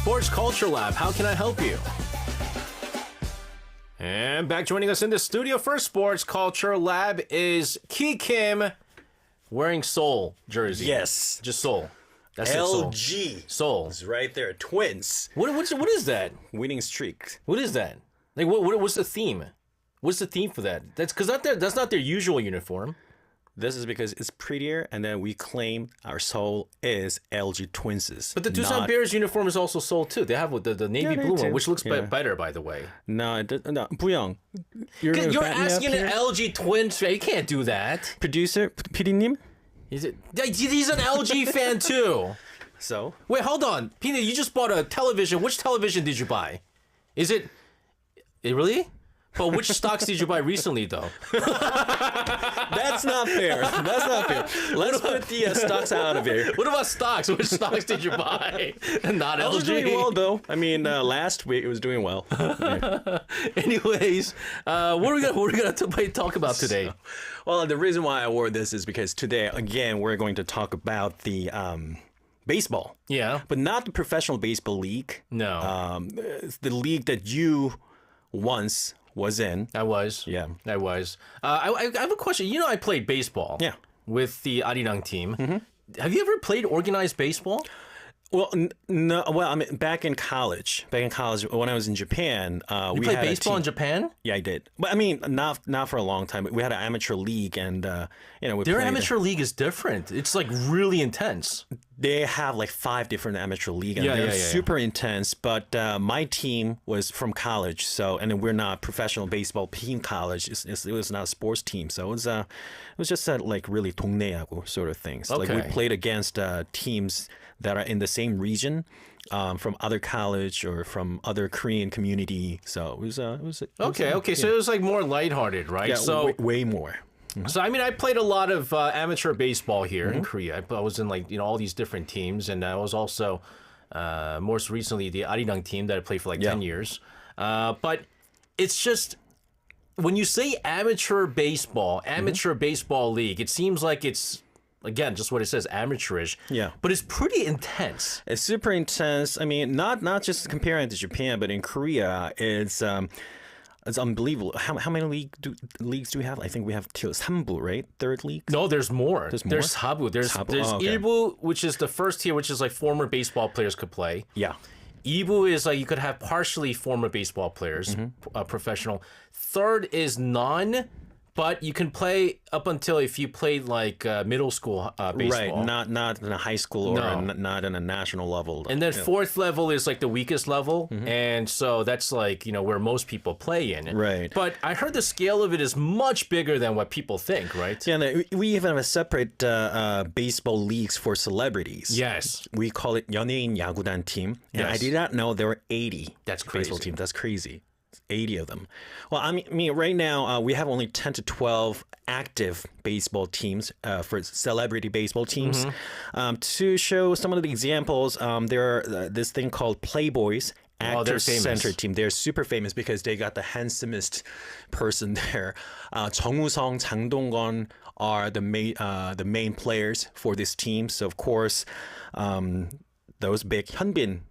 Sports Culture Lab. How can I help you? And back joining us in the studio for Sports Culture Lab is Ki Kim wearing Seoul jersey. Yes. Just Seoul. That's LG. It, Seoul. It's right there. Twins. What is that? Winning streak. What is that? Like, what's the theme? What's the theme for that? That's not their usual uniform. This is because it's prettier, and then we claim our Seoul is LG Twins. But the Doosan Bears uniform is also Seoul too. They have the navy blue one, which looks better, by the way. No, Buyong. You're asking an LG Twins fan. You can't do that. Producer, PD님? He's an LG fan too. So? Wait, hold on. Pina, you just bought a television. Which television did you buy? Is it really? But which stocks did you buy recently, though? That's not fair. Let's put the stocks out of here. What about stocks? Which stocks did you buy? Not LG. It was doing well, though. I mean, last week it was doing well. Yeah. Anyways, what are we gonna talk about today? Well, the reason why I wore this is because today, again, we're going to talk about the baseball. Yeah. But not the professional baseball league. No. The league that you once was in. I was. Yeah. I was. I have a question. You know, I played baseball. Yeah. With the Arirang team. Mm-hmm. Have you ever played organized baseball? Well, no. Well, I mean, back in college, when I was in Japan, we played baseball in Japan. Yeah, I did. But I mean, not for a long time. We had an amateur league, and their amateur league is different. It's like really intense. They have like 5 different amateur leagues, and they're super intense. But my team was from college, and then we're not professional baseball team. College, it was not a sports team, so it was just like really 동네야구 sort of things. Okay. Like we played against teams that are in the same region, from other college or from other Korean community. So it was okay. So it was like more lighthearted, right? Yeah, so way more. Mm-hmm. So I mean, I played a lot of amateur baseball here in Korea. I was in all these different teams, and I was also most recently the Arirang team that I played for 10 years. But it's just when you say amateur baseball league, it seems like it's, again, just what it says, amateurish. Yeah. But it's pretty intense. It's super intense. I mean, not just comparing to Japan, but in Korea, it's unbelievable. How many leagues do we have? I think we have 3부, right? Third league? No, there's more. There's 4부. There's okay. 1부, which is the first tier, which is like former baseball players could play. Yeah. 2부 is like you could have partially former baseball players, professional. Third is none, but you can play up until if you played like middle school baseball. Right, not in a high school or not in a national level. And then 4th level is like the weakest level, and so that's like where most people play in. Right. But I heard the scale of it is much bigger than what people think, right? Yeah, we even have a separate baseball leagues for celebrities. Yes. We call it 연예인 야구단 team, and I did not know there were 80 That's crazy. baseball teams. That's crazy. 80 of them. Well, I mean, right now we have only 10 to 12 active baseball teams for celebrity baseball teams. To show some of the examples, there are this thing called Playboys. Actor Center team. They're super famous because they got the handsomest person there. 정우성, 장동건 are the main players for this team. So of course, those big Hyunbin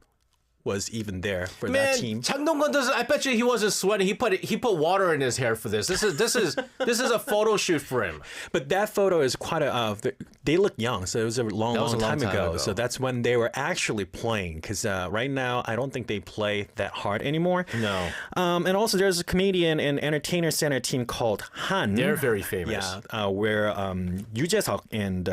was even there for that team. 장동건 doesn't. I bet you he wasn't sweating. He put water in his hair for this. This is a photo shoot for him. But that photo is quite they look young, so it was a long time ago. So that's when they were actually playing. Because right now, I don't think they play that hard anymore. No. And also, there's a comedian and entertainer center team called Han. They're very famous. Yeah, where Yoo Jae-seok and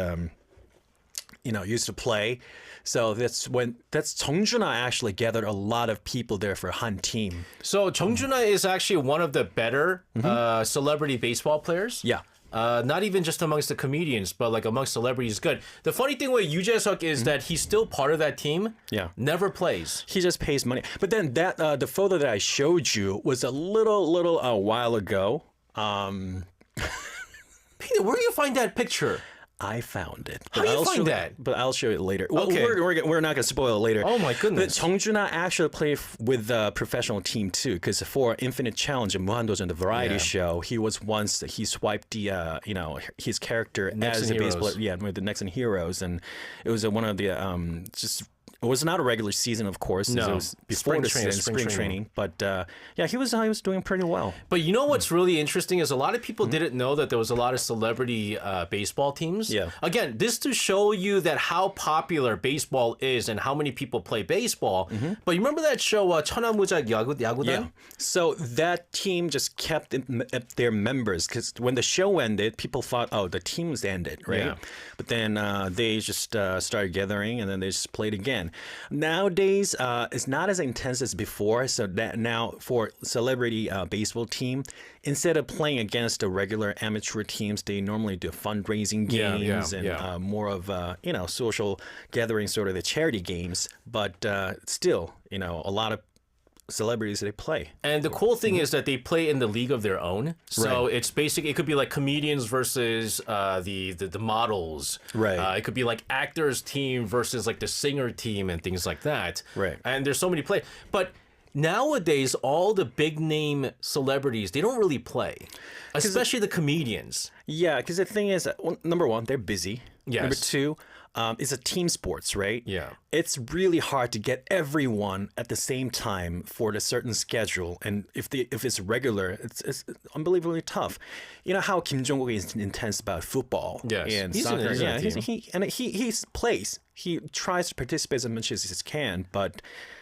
used to play. So that's 정준하 actually gathered a lot of people there for Han team. So 정준하 is actually one of the better celebrity baseball players. Yeah. Not even just amongst the comedians, but like amongst celebrities, good. The funny thing with Yoo Jae-seok is that he's still part of that team. Yeah. Never plays. He just pays money. But then that the photo that I showed you was a little while ago. Peter, where do you find that picture? I found it. How do you find that? But I'll show it later. Well, okay. We're not going to spoil it later. Oh, my goodness. But 정준하 actually played with the professional team, too, because for Infinite Challenge and 무한도전, the variety show, he swiped the, his character Next as a baseball, with the Next in Heroes. And it was one of the, It was not a regular season, of course. No. It was before the season, spring training. But yeah, he was doing pretty well. But you know what's really interesting is a lot of people didn't know that there was a lot of celebrity baseball teams. Yeah. Again, this to show you that how popular baseball is and how many people play baseball. But you remember that show, 천하무작 야구단? Yeah. So that team just kept their members because when the show ended, people thought, oh, the team's ended, right? Yeah. But then they just started gathering and then they just played again. Nowadays, it's not as intense as before. So that now for celebrity baseball team, instead of playing against the regular amateur teams, they normally do fundraising games and more of social gathering, sort of the charity games. But still, a lot of celebrities they play. And the cool thing is that they play in the league of their own. So it's basically, it could be like comedians versus the models. Right. It could be like actors team versus like the singer team and things like that. Right. And there's so many play. But nowadays, all the big name celebrities, they don't really play, especially the comedians. Yeah, because the thing is, well, number one, they're busy. Yes. Number two, it's a team sports, right? Yeah. It's really hard to get everyone at the same time for a certain schedule, and if it's regular, it's unbelievably tough. You know how Kim Jong-un is intense about football and He's soccer. in that team. He plays. He tries to participate as much as he can, but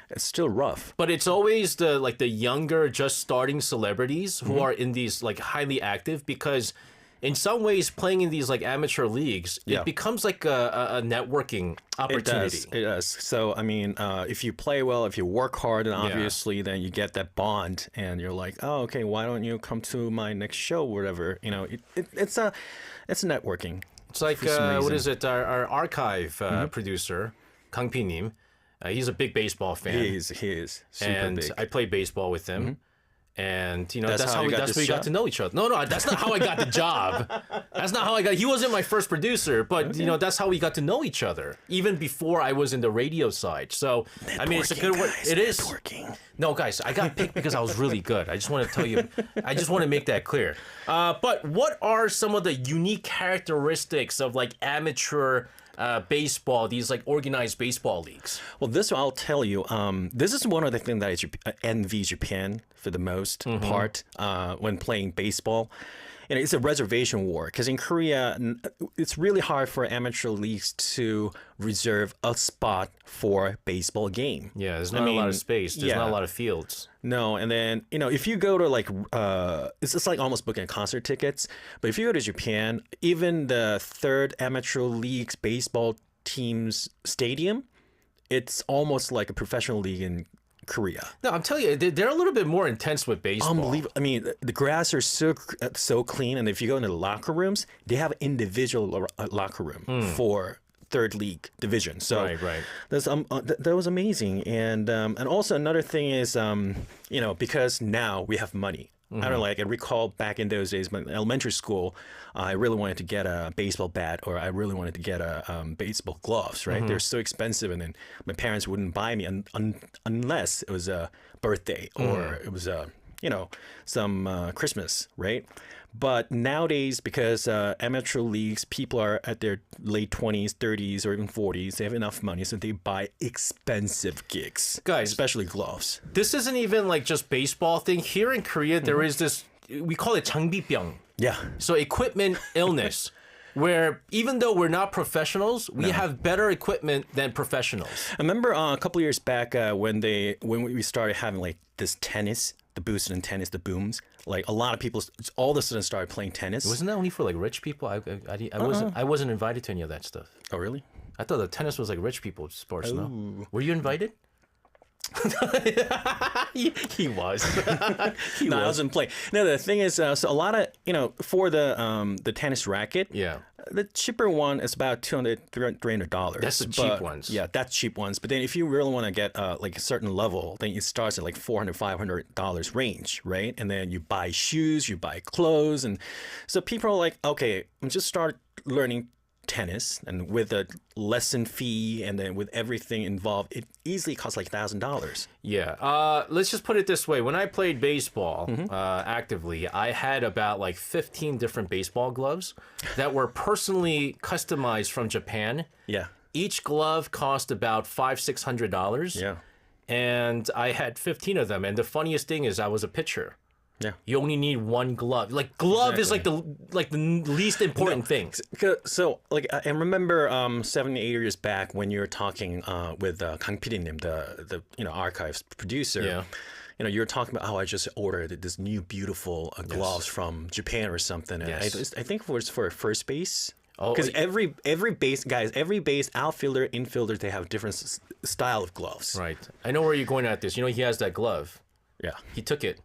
it's still rough. But it's always the younger, just starting celebrities who are in these like highly active, because in some ways, playing in these like amateur leagues, it becomes like a networking opportunity. It does. So, I mean, if you play well, if you work hard, and obviously then you get that bond, and you're like, oh, okay, why don't you come to my next show, whatever. It's networking. It's like, what is it? Our archive producer, Kang Pi-nim, he's a big baseball fan. He is super and big. I played baseball with him. And that's how we got to know each other. No, that's not how I got the job. That's not how I got. He wasn't my first producer, but that's how we got to know each other, even before I was in the radio side. So I mean, it's a good way. It is. Networking. No, guys, I got picked because I was really good. I just want to tell you. I just want to make that clear. But what are some of the unique characteristics of like amateur baseball, these like organized baseball leagues? Well, this I'll tell you. This is one of the things that I envy Japan for the most part when playing baseball. And it's a reservation war because in Korea, it's really hard for amateur leagues to reserve a spot for baseball game. Yeah, there's not a lot of space. There's not a lot of fields. No, and then if you go to like it's just like almost booking concert tickets. But if you go to Japan, even the third amateur league's baseball team's stadium, it's almost like a professional league in Korea. No, I'm telling you, they're a little bit more intense with baseball. Unbelievable. I mean, the grass are so clean, and if you go into the locker rooms, they have individual locker room for third league division. So right. That was amazing. And also another thing is because now we have money. I don't know, like I recall back in those days, when elementary school, I really wanted to get a baseball bat, or I really wanted to get a baseball gloves, right? They're so expensive, and then my parents wouldn't buy me unless it was a birthday or it was some Christmas, right? But nowadays, because amateur leagues, people are at their late 20s, 30s, or even 40s, they have enough money, so they buy expensive gigs. Guys, especially gloves. This isn't even like just baseball thing. Here in Korea, there is this, we call it 장비병. Yeah. So equipment illness, where even though we're not professionals, we have better equipment than professionals. I remember a couple of years back when we started having like this tennis, the boosted and tennis, the booms. Like a lot of people all of a sudden started playing tennis. Wasn't that only for like rich people? I wasn't invited to any of that stuff. Oh, really? I thought the tennis was like rich people sports. No, were you invited? he was. I wasn't playing. No, the thing is, so a lot of for the tennis racket. Yeah. The cheaper one is about $200-$300. That's the cheap ones. Yeah, that's cheap ones. But then if you really want to get like a certain level, then it starts at like $400-$500 range, right? And then you buy shoes, you buy clothes, and so people are like, okay, I'm just start learning tennis, and with a lesson fee and then with everything involved, it easily costs like $1,000. Yeah. Let's just put it this way. When I played baseball actively, I had about like 15 different baseball gloves that were personally customized from Japan. Yeah. Each glove cost about $500-$600. Yeah. And I had 15 of them. And the funniest thing is I was a pitcher. Yeah. You only need one glove. Like glove is like the least important thing. So like I remember 7, 8 years back when you were talking with Kang PD님, the archives producer. Yeah. You were talking about how I just ordered this new beautiful gloves from Japan or something. And Yes. I think it was for first base. Oh, Because every base outfielder, infielder, they have different style of gloves. right. I know where you're going at this. You know, he has that glove. Yeah. He took it.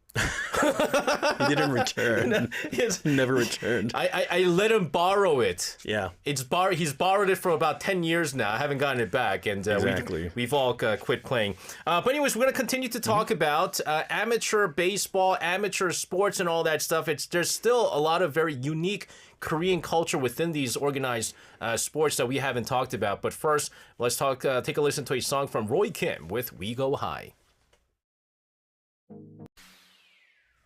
He didn't return. Never returned. I let him borrow it. Yeah. He's borrowed it for about 10 years now. I haven't gotten it back, and Exactly. we've all quit playing. But anyways, we're going to continue to talk about amateur baseball, amateur sports, and all that stuff. There's still a lot of very unique Korean culture within these organized sports that we haven't talked about. But first, let's take a listen to a song from Roy Kim with "We Go High."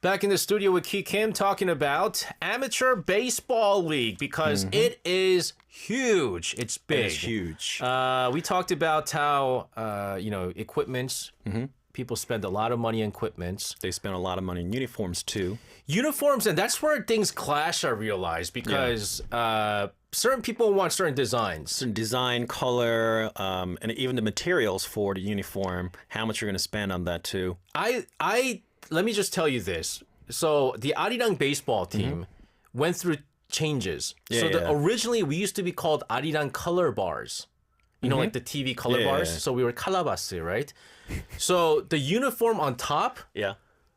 Back in the studio with Ki Kim talking about Amateur Baseball League because it is huge. It's big. It's huge. We talked about how, equipments, people spend a lot of money on equipments. They spend a lot of money in uniforms too. Uniforms, and that's where things clash, I realize, because certain people want certain designs. Certain design, color, and even the materials for the uniform, how much you're going to spend on that too. Let me just tell you this. So the Arirang baseball team went through changes. Originally we used to be called Arirang color bars. You know, like the TV color bars. Yeah. So we were kalabase, right? So the uniform on top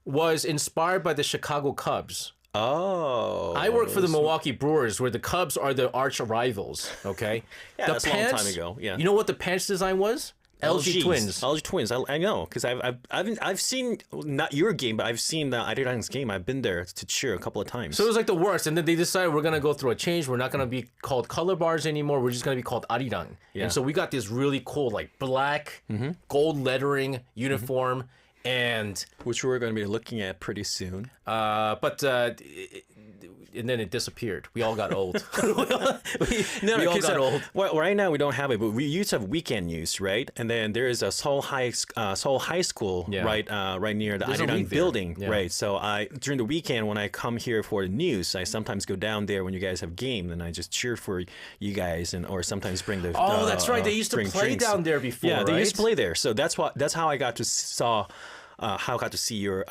was inspired by the Chicago Cubs. Oh. I work for the Milwaukee Brewers, where the Cubs are the arch rivals. Okay. Yeah, the that's a long time ago. Yeah. You know what the pants design was? LG Twins. LG Twins. I know because I've seen not your game, but I've seen the Arirang's game. I've been there to cheer a couple of times. So it was like the worst, and then they decided we're gonna go through a change. We're not gonna be called color bars anymore. We're just gonna be called Arirang. Yeah. And so we got this really cool, like black, gold lettering uniform, and which we're going to be looking at pretty soon. And then it disappeared. We all got old. we all because got old. Well, right now we don't have it, but we used to have weekend news, right? And then there is a Seoul High School right near the There's a Arirang league there. building, Yeah. right? So during the weekend when I come here for the news, I sometimes go down there when you guys have game, and I just cheer for you guys, or sometimes bring the. Oh, that's right. They used to bring play drinks. down there before. Yeah, they right? used to play there. So that's how I got to how I got to see your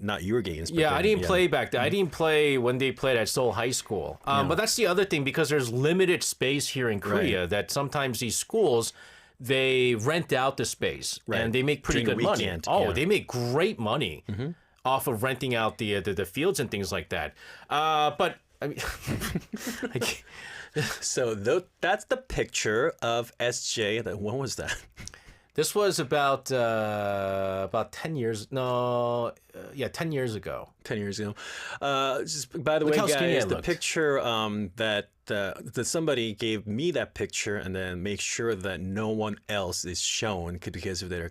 not your games. But Yeah, I then, didn't play back then. I didn't play when they played at Seoul High School. But that's the other thing, because there's limited space here in Korea, that sometimes these schools, they rent out the space and they make pretty During good the money. weekend, Oh, yeah. they make great money off of renting out the fields and things like that. But I mean, So that's the picture of SJ. When was that? this was about 10 years. No, 10 years ago. 10 years ago. Just by the Look way, how skinny I guys, the looked. picture that somebody gave me that picture, and then make sure that no one else is shown because of their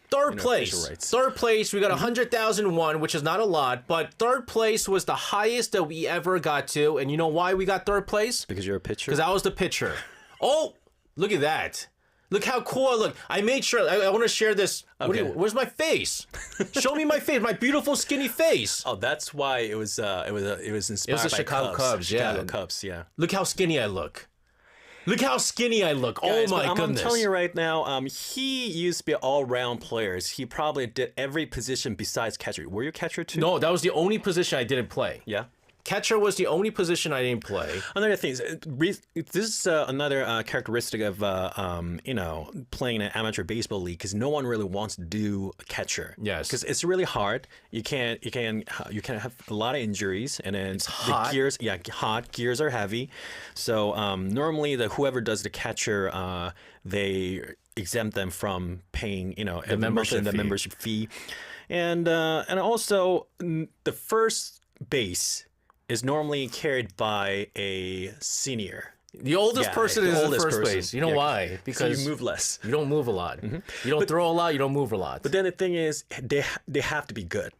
Third official place. rights. Third place, we got 100,001, which is not a lot, but third place was the highest that we ever got to. And you know why we got third place? because you're a pitcher. Because I was the pitcher. Oh, look at that. Look how cool I look. I made sure. I want to share this. Okay. Where's my face? Show me my face. My beautiful skinny face. Oh, that's why it was inspired the by Chicago Cubs, yeah. Chicago Cubs, yeah. Look how skinny I look. Look how skinny I look. Guys, Oh my but goodness. I'm telling you right now, he used to be all-round players. He probably did every position besides catcher. Were you a catcher too? No, that was the only position I didn't play. Yeah. Catcher was the only position I didn't play. Another thing is, this is another characteristic of playing an amateur baseball league, because no one really wants to do a catcher. Yes. Because it's really hard. You can have a lot of injuries, and then hot. Gears are heavy. So normally whoever does the catcher, they exempt them from paying every membership month the fee. membership fee, and also the first base is normally carried by a senior. The oldest Yeah, person the is in oldest first person. base. You know Yeah, why? So Because you move less. you don't move a lot. You don't throw a lot. You don't move a lot. But then the thing is, they have to be good.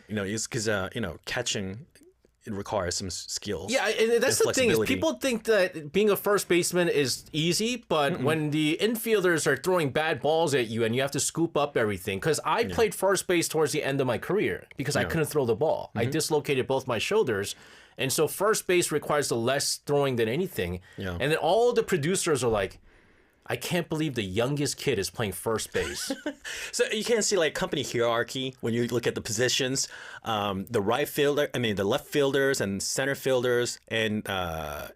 It's because catching it requires some skills. Yeah, and that's and the thing is flexibility. people think that being a first baseman is easy, but when the infielders are throwing bad balls at you and you have to scoop up everything, because I played first base towards the end of my career because I couldn't throw the ball. I dislocated both my shoulders. And so first base requires the less throwing than anything. Yeah. And then all the producers are like, I can't believe the youngest kid is playing first base. So you can see like company hierarchy when you look at the positions. The the left fielders and center fielders, and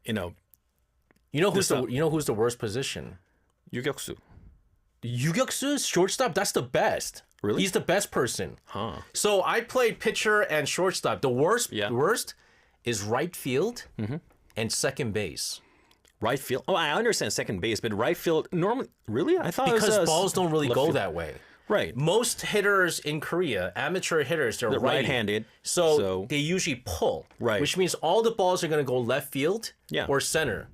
You know who's the worst position? 유격수. 유격수, shortstop, that's the best. Really? He's the best person. Huh. So I played pitcher and shortstop. The worst Yeah. is right field and second base. Right field. Oh, I understand second base, but right field normally. Really, I thought Because it was, balls don't really left go field. that way. Right. Most hitters in Korea, amateur hitters, they're right-handed, So, so- they usually pull. Right. Which means all the balls are going to go left field Yeah. or center.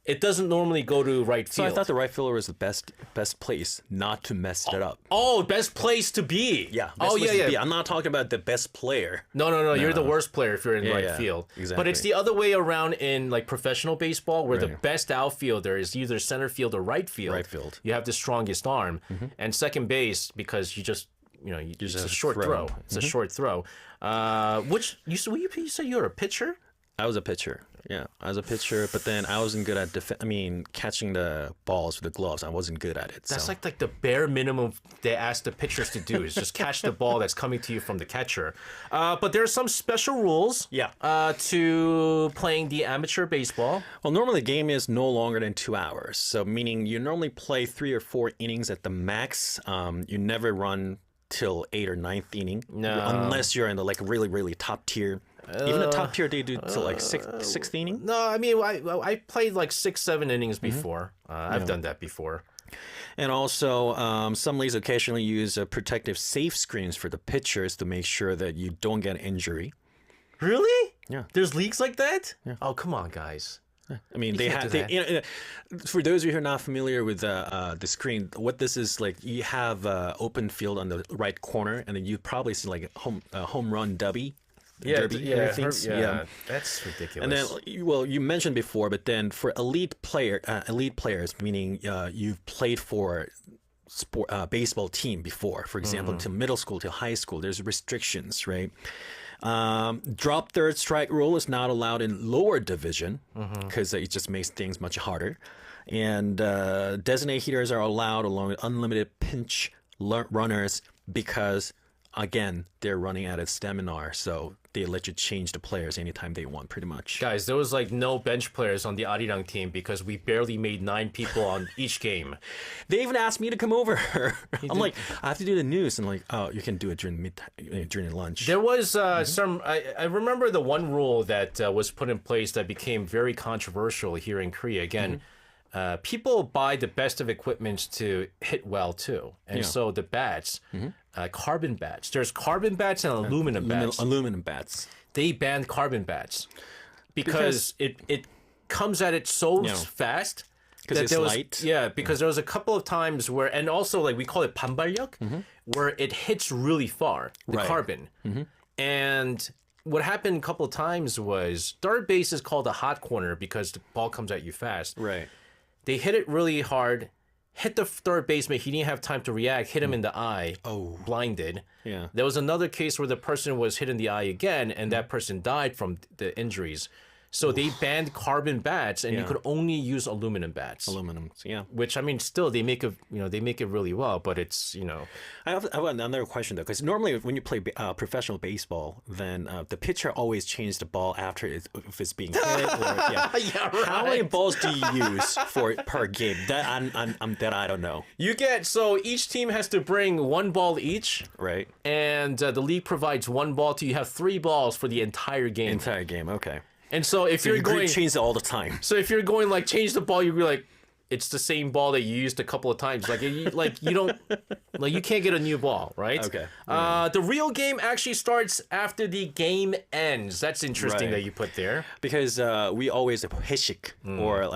It doesn't normally go to right So field. I thought the right fielder was the best place not to mess it up. Oh, best place to be. Yeah. Oh, best place yeah. to be. I'm not talking about the best player. No. You're the worst player if you're in right yeah, field. But exactly. it's the other way around in like professional baseball, where the Right. best outfielder is either center field or right field. Right field. You have the strongest arm, and second base because you just it's just a short throw. throw. It's a short throw. Which you said you're a pitcher. I was a pitcher. Yeah, I was a pitcher, but then I wasn't good at catching the balls with the gloves. I wasn't good at it. That's so. like the bare minimum they ask the pitchers to do is just catch the ball that's coming to you from the catcher. But there are some special rules. Yeah. To playing the amateur baseball. Well, normally the game is no longer than 2 hours. So meaning you normally play 3 or 4 innings at the max. You never run till 8th or 9th inning. No. Unless you're in the like really, really top tier. Even the top tier they do till like sixth inning. No, I mean I played like 6-7 innings before. I've done that before. And also, some leagues occasionally use protective safe screens for the pitchers to make sure that you don't get an injury. Really? Yeah. There's leagues like that? Yeah. Oh, come on, guys. I mean, they can't have. do that. For those of you who are not familiar with the screen, what this is like, you have open field on the right corner, and then you probably see like a home run derby. Derby things. That's ridiculous. And then, you mentioned before, but then for elite players, meaning you've played for baseball team before, for example, to middle school, to high school, there's restrictions, right? Drop third strike rule is not allowed in lower division because it just makes things much harder. And designated hitters are allowed along with unlimited pinch runners because, again, they're running out of stamina, so they let you change the players anytime they want, pretty much. Guys, there was like no bench players on the Arirang team because we barely made 9 people on each game. They even asked me to come over. I'm like, I have to do the news. And like, oh, you can do it during lunch. There was some. I remember the one rule that was put in place that became very controversial here in Korea. Again, people buy the best of equipment to hit well too, and so the bats, carbon bats. There's carbon bats and aluminum bats. Aluminum bats. They banned carbon bats because it comes at it so fast. Because it's light. Yeah, because there was a couple of times where, and also like we call it 반발력, where it hits really far, the carbon. And what happened a couple of times was third base is called a hot corner because the ball comes at you fast. Right. They hit it really hard, hit the third baseman. He didn't have time to react, hit him in the eye, blinded. Yeah. There was another case where the person was hit in the eye again, and that person died from the injuries. So they banned carbon bats, and you could only use aluminum bats. Aluminum, yeah. Which, I mean, still they make it, they make it really well, but it's, I have another question though, because normally when you play professional baseball, then the pitcher always changes the ball after if it's being hit. Yeah, right. How many balls do you use per game? That I don't know. So each team has to bring 1 ball each. Right. And the league provides 1 ball to you have 3 balls for the entire game. Entire game, okay. And so if you're going change it all the time. So if you're going like change the ball, you'd be like, it's the same ball that you used a couple of times. Like you don't like you can't get a new ball, right? Okay. The real game actually starts after the game ends. That's interesting Right. that you put there. Because we always have 회식 or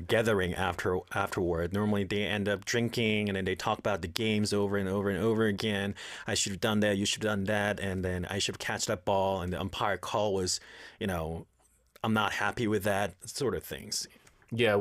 gathering afterward. Normally they end up drinking and then they talk about the games over and over and over again. I should have done that. You should have done that. And then I should have catched that ball. And the umpire call was, I'm not happy with that sort of things. Yeah,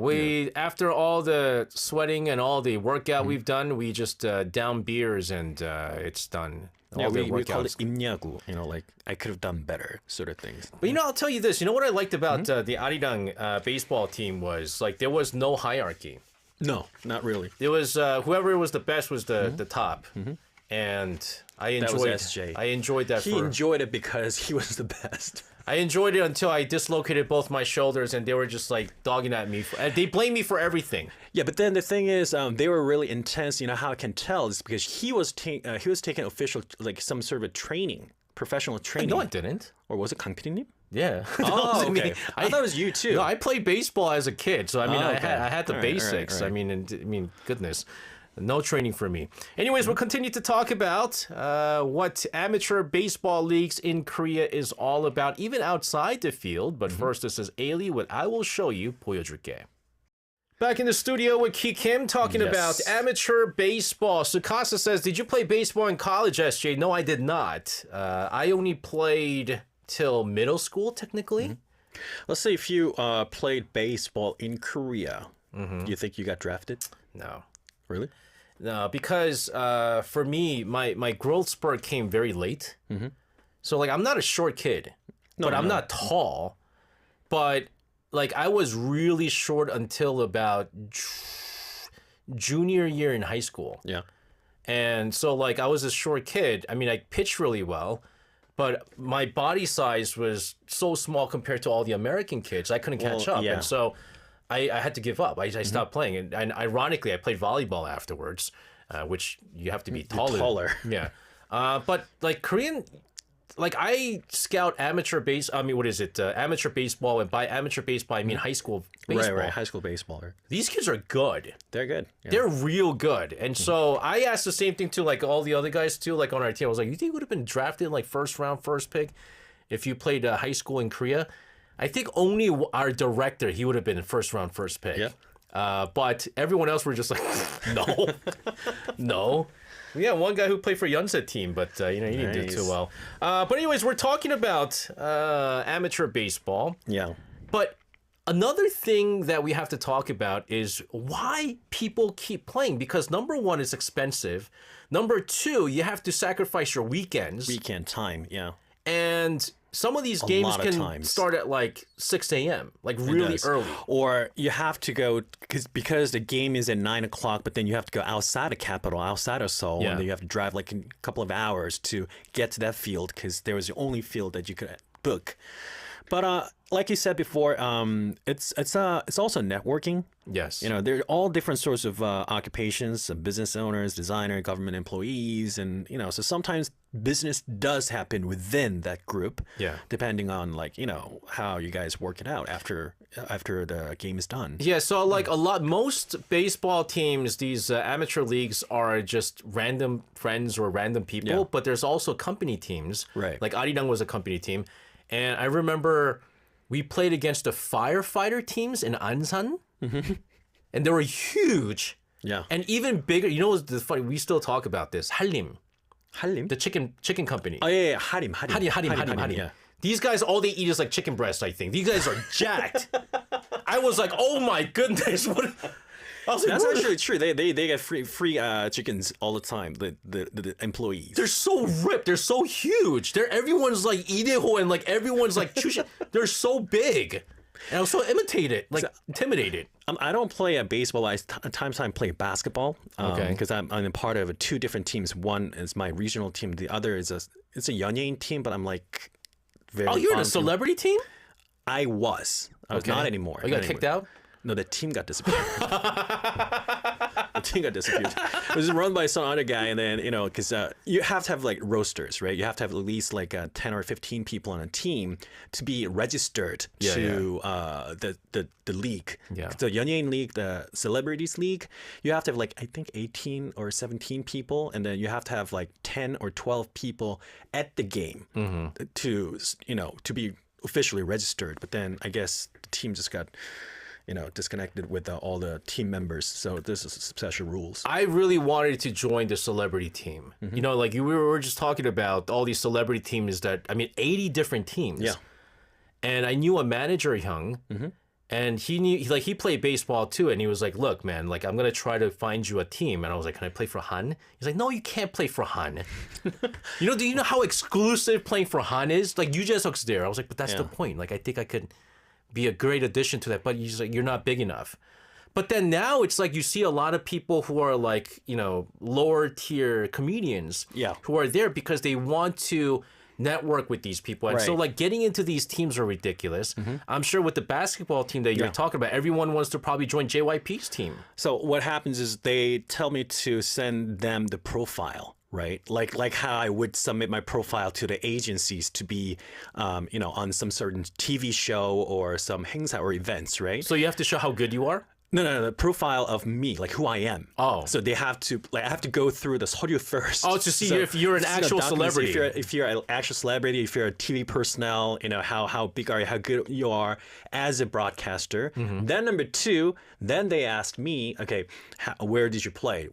after all the sweating and all the workout we've done, we just down beers and it's done. Yeah, All the we call it workouts. 임야구, like I could have done better sort of things. But I'll tell you this. You know what I liked about the Arirang baseball team was like there was no hierarchy. No, not really. It was whoever was the best was the top, and I That enjoyed. was SJ. I enjoyed that. He enjoyed it because he was the best. I enjoyed it until I dislocated both my shoulders, and they were just like dogging at me. They blamed me for everything. Yeah, but then the thing is, they were really intense. You know how I can tell is because he was taking official, like some sort of a training, professional training. No, I didn't. Or was it Kang PD님? Yeah. Oh, I mean, okay. I thought it was you too. No, I played baseball as a kid, so I mean, Oh, okay. I had the All right, basics. all right. I mean, goodness, no training for me. Anyways, we'll continue to talk about what amateur baseball leagues in Korea is all about, even outside the field. But first, this is Ailey with "I Will Show You." 보여줄게. Back in the studio with Ki Kim talking Yes. about amateur baseball. Sukasa says, "Did you play baseball in college, SJ?" No, I did not. I only played till middle school, technically. Let's say if you played baseball in Korea, do you think you got drafted? No. Really? No, because for me, my growth spurt came very late. So, like, I'm not a short kid, but I'm not tall. But, like, I was really short until about junior year in high school. Yeah. And so, like, I was a short kid. I mean, I pitched really well, but my body size was so small compared to all the American kids. I couldn't catch up. yeah. And so I had to give up. I stopped playing. And ironically, I played volleyball afterwards, which you have to be taller. taller. Yeah. But like Korean, like I scout amateur amateur baseball. And by amateur baseball, I mean high school baseball. Right. High school baseballer. These kids are good. They're good. Yeah. They're real good. And so I asked the same thing to like all the other guys too, like on our team. I was like, you think you would have been drafted in like first round, first pick if you played high school in Korea? I think only our director, he would have been first round, first pick. Yeah. But everyone else were just like, no, no. Yeah, one guy who played for Yunset team, but he didn't do too Nice. well. But anyways, we're talking about amateur baseball. Yeah. But another thing that we have to talk about is why people keep playing. Because number one, it's expensive. Number two, you have to sacrifice your weekends. Weekend time. Yeah. And some of these games lot of can times. start at like 6 a.m., like really Yes. early. Or you have to go because the game is at 9 o'clock, but then you have to go outside of capital, outside of Seoul, Yeah. and then you have to drive like a couple of hours to get to that field because there was the only field that you could book. But like you said before, it's also networking. Yes. There are all different sorts of occupations, business owners, designer, government employees, and so sometimes business does happen within that group. Yeah. Depending on how you guys work it out after the game is done. Yeah, so like most baseball teams, these amateur leagues are just random friends or random people, Yeah. but there's also company teams. Right. Like Arirang was a company team. And I remember we played against the firefighter teams in Ansan. And they were huge. Yeah. And even bigger, what's the funny? We still talk about this. Halim, Halim. the chicken company. Oh yeah, Harim. Harim. Yeah. These guys, all they eat is like chicken breast, I think. These guys are jacked. I was like, oh my goodness. What? I was like, That's what? actually true. They get free chickens all the time. The employees. They're so ripped. They're so huge. Everyone's like Ideho and like everyone's like Chushin. They're so big. And I was so intimidated. I don't play baseball. I times I play basketball. Okay. Because I'm a part of two different teams. One is my regional team. The other is it's a 연예인 team. But I'm like very. Oh, you're in a bottom team. celebrity team? I was. Not anymore. Oh, you got Not kicked anymore. out? No, the team got disappeared. The team got disappeared. It was run by some other guy, and then because you have to have like rosters, right? You have to have at least like 10 or 15 people on a team to be registered to the league. Yeah. The Yeonyeon League, the Celebrities League, you have to have like I think 18 or 17 people, and then you have to have like 10 or 12 people at the game to be officially registered. But then I guess the team just got disconnected with all the team members. So this is special rules. I really wanted to join the celebrity team. Like we were just talking about all these celebrity teams 80 different teams. Yeah. And I knew a manager, Hyung, and he played baseball too. And he was like, look, man, like I'm going to try to find you a team. And I was like, can I play for Han? He's like, no, you can't play for Han. Do you know how exclusive playing for Han is? Like, you just there. I was like, but that's the point. Like, I think I could be a great addition to that, but he's like, you're not big enough. But then now it's like you see a lot of people who are like, lower tier comedians who are there because they want to network with these people. And so like getting into these teams are ridiculous. I'm sure with the basketball team that you're talking about, everyone wants to probably join JYP's team. So what happens is they tell me to send them the profile. Right, like how I would submit my profile to the agencies to be, on some certain TV show or some hangout or events, right? So you have to show how good you are? No, the profile of me, like who I am. Oh. So they have to, I have to go through the 서류 first. Oh, to see if you're an actual celebrity. If you're an actual celebrity, if you're a TV personnel, how big are you, how good you are as a broadcaster. Then number two, then they asked me, okay, where did you play?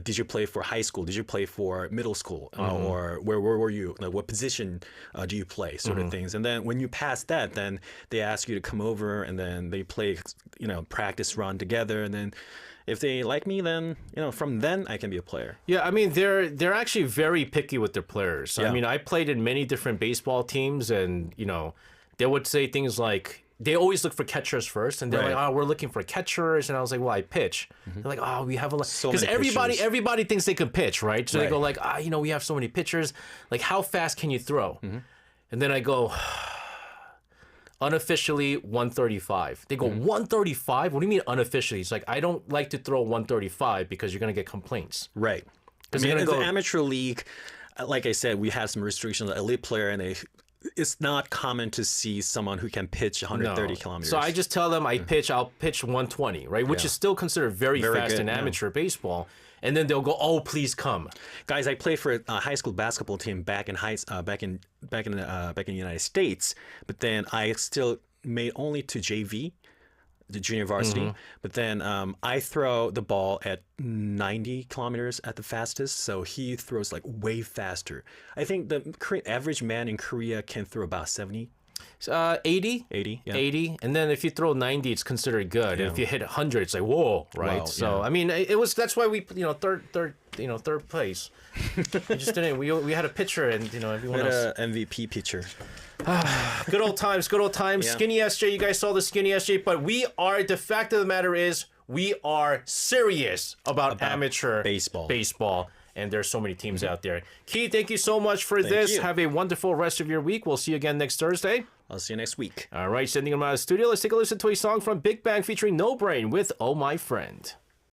Did you play for high school? Did you play for middle school? Or where were you? Like, what position do you play? Sort of things. And then when you pass that, then they ask you to come over and then they play, practice run together, and then if they like me, then from then I can be a player. Yeah, I mean they're actually very picky with their players. I mean, I played in many different baseball teams, and they would say things like they always look for catchers first, and they're like, oh, we're looking for catchers, and I was like, well, I pitch. They're like, oh, we have a lot, because everybody thinks they can pitch, right? So they go like, we have so many pitchers, like how fast can you throw? And then I go, unofficially 135. They go 135? What do you mean unofficially? It's like, I don't like to throw 135 because you're going to get complaints. Right. Because in the amateur league, like I said, we have some restrictions. An elite player, and it's not common to see someone who can pitch 130 kilometers. So I just tell them I'll pitch 120, right? Which is still considered very fast good, in amateur baseball. And then they'll go, oh, please come. Guys, I played for a high school basketball team back in the United States, but then I still made only to JV, the junior varsity. But then I throw the ball at 90 kilometers at the fastest, so he throws like way faster. I think the average man in Korea can throw about 70. 80, yeah. 80, and then if you throw 90, it's considered good. And if you hit 100, it's like whoa, right? Wow, so I mean, that's why we third place. We just didn't. We had a pitcher, and everyone else MVP pitcher. Good old times. Yeah. Skinny SJ, you guys saw the Skinny SJ, but the fact of the matter is we are serious about amateur baseball. And there's so many teams out there. Keith, thank you so much for this. Have a wonderful rest of your week. We'll see you again next Thursday. I'll see you next week. All right, sending them out of the studio. Let's take a listen to a song from Big Bang featuring No Brain with Oh My Friend.